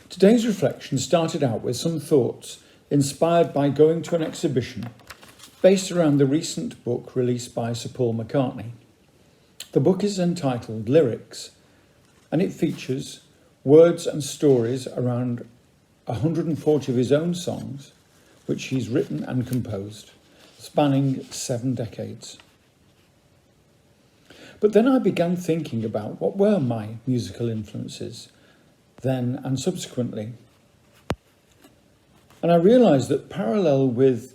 Today's reflection started out with some thoughts inspired by going to an exhibition based around the recent book released by Sir Paul McCartney. The book is entitled Lyrics, and it features words and stories around 140 of his own songs, which he's written and composed, spanning 7 decades. But then I began thinking about what were my musical influences then and subsequently. And I realised that parallel with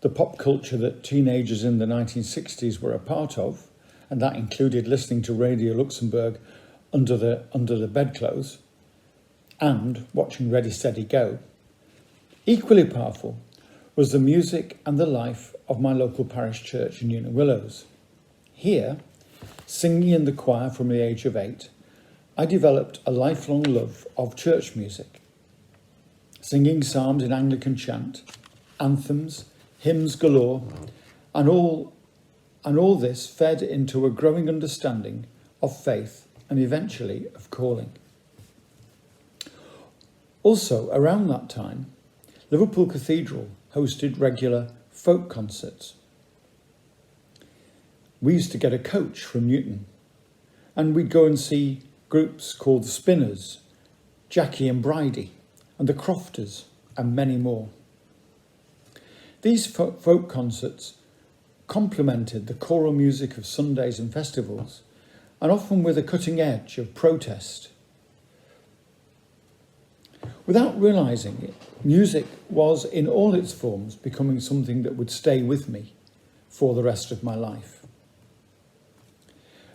the pop culture that teenagers in the 1960s were a part of, and that included listening to Radio Luxembourg under the bedclothes and watching Ready Steady Go, equally powerful was the music and the life of my local parish church in Newton Willows. Here, singing in the choir from the age of 8, I developed a lifelong love of church music. Singing psalms in Anglican chant, anthems, hymns galore, and all this fed into a growing understanding of faith and eventually of calling. Also, around that time, Liverpool Cathedral hosted regular folk concerts. We used to get a coach from Newton, and we'd go and see groups called the Spinners, Jackie and Bridie, and the Crofters, and many more. These folk concerts complemented the choral music of Sundays and festivals, and often with a cutting edge of protest. Without realising it, music was in all its forms becoming something that would stay with me for the rest of my life.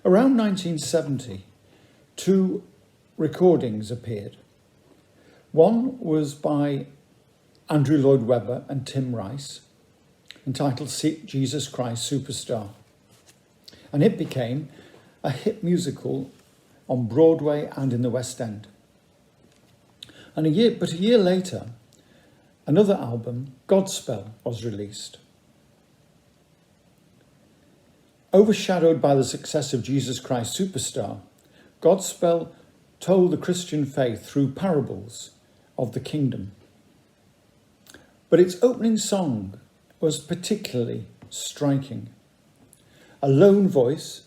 Around 1970, 2 recordings appeared. One was by Andrew Lloyd Webber and Tim Rice, entitled Jesus Christ Superstar. And it became a hit musical on Broadway and in the West End. And a year later, another album, Godspell, was released. Overshadowed by the success of Jesus Christ Superstar, Godspell told the Christian faith through parables of the kingdom. But its opening song was particularly striking. A lone voice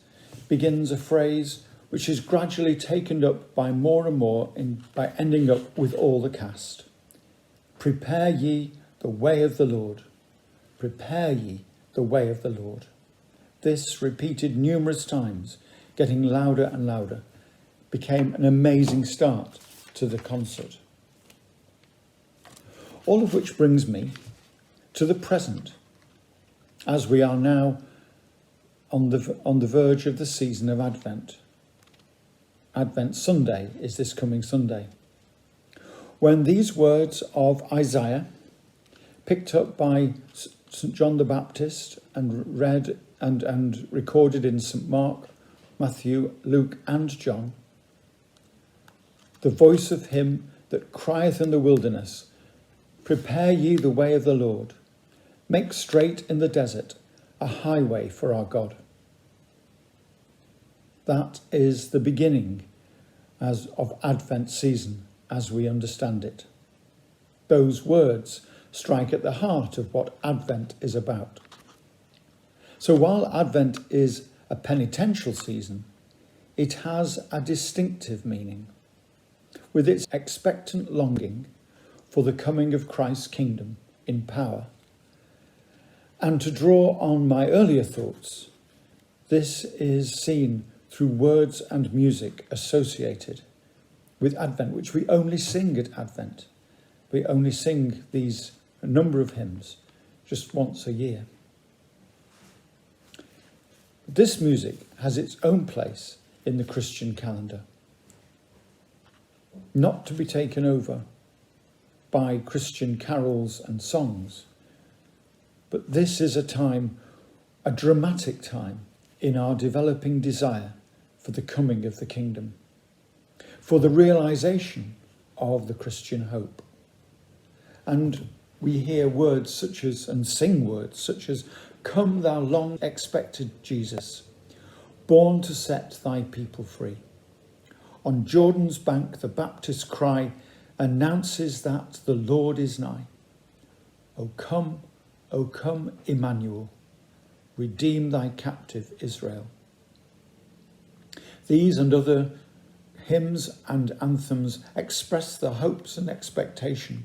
begins a phrase which is gradually taken up by more and more by ending up with all the cast. Prepare ye the way of the Lord. Prepare ye the way of the Lord. This, repeated numerous times, getting louder and louder, became an amazing start to the concert. All of which brings me to the present, as we are now on the verge of the season of Advent. Advent Sunday is this coming Sunday, when these words of Isaiah, picked up by St John the Baptist and read and recorded in St Mark, Matthew, Luke and John, the voice of him that crieth in the wilderness, prepare ye the way of the Lord, make straight in the desert a highway for our God. That is the beginning of Advent season as we understand it. Those words strike at the heart of what Advent is about. So while Advent is a penitential season, it has a distinctive meaning, with its expectant longing for the coming of Christ's kingdom in power. And to draw on my earlier thoughts, this is seen through words and music associated with Advent, which we only sing at Advent. We only sing a number of hymns just once a year. This music has its own place in the Christian calendar, not to be taken over by Christian carols and songs, but this is a dramatic time in our developing desire for the coming of the kingdom, for the realisation of the Christian hope. And we hear words such as, and sing words such as, come thou long expected Jesus, born to set thy people free. On Jordan's bank the Baptists cry, announces that the Lord is nigh. O come, Emmanuel, redeem thy captive Israel. These and other hymns and anthems express the hopes and expectation,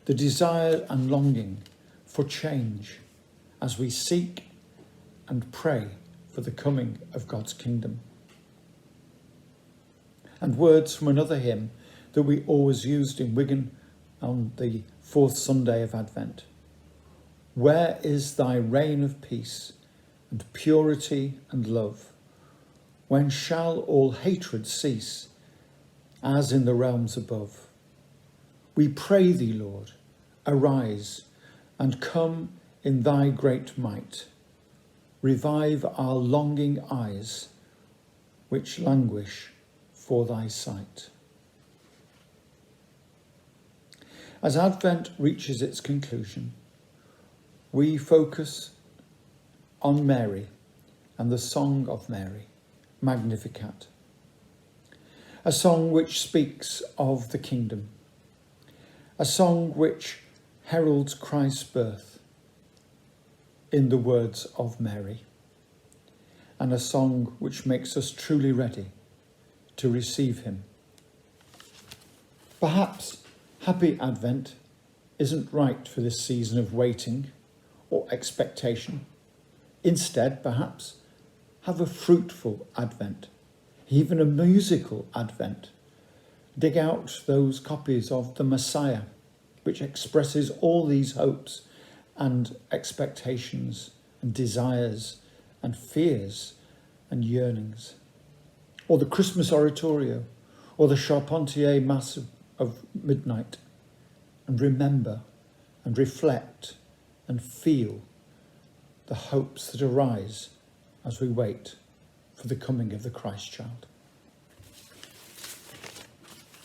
the desire and longing for change as we seek and pray for the coming of God's kingdom. And words from another hymn that we always used in Wigan on the fourth Sunday of Advent. Where is thy reign of peace and purity and love? When shall all hatred cease, as in the realms above? We pray thee, Lord, arise and come in thy great might. Revive our longing eyes, which languish for thy sight. As Advent reaches its conclusion, we focus on Mary and the Song of Mary, Magnificat, a song which speaks of the kingdom, a song which heralds Christ's birth in the words of Mary, and a song which makes us truly ready to receive him. Perhaps Happy Advent isn't right for this season of waiting or expectation. Instead, perhaps, have a fruitful Advent, even a musical Advent. Dig out those copies of the Messiah, which expresses all these hopes and expectations and desires and fears and yearnings. Or the Christmas Oratorio, or the Charpentier Mass of midnight, and remember and reflect and feel the hopes that arise as we wait for the coming of the Christ child.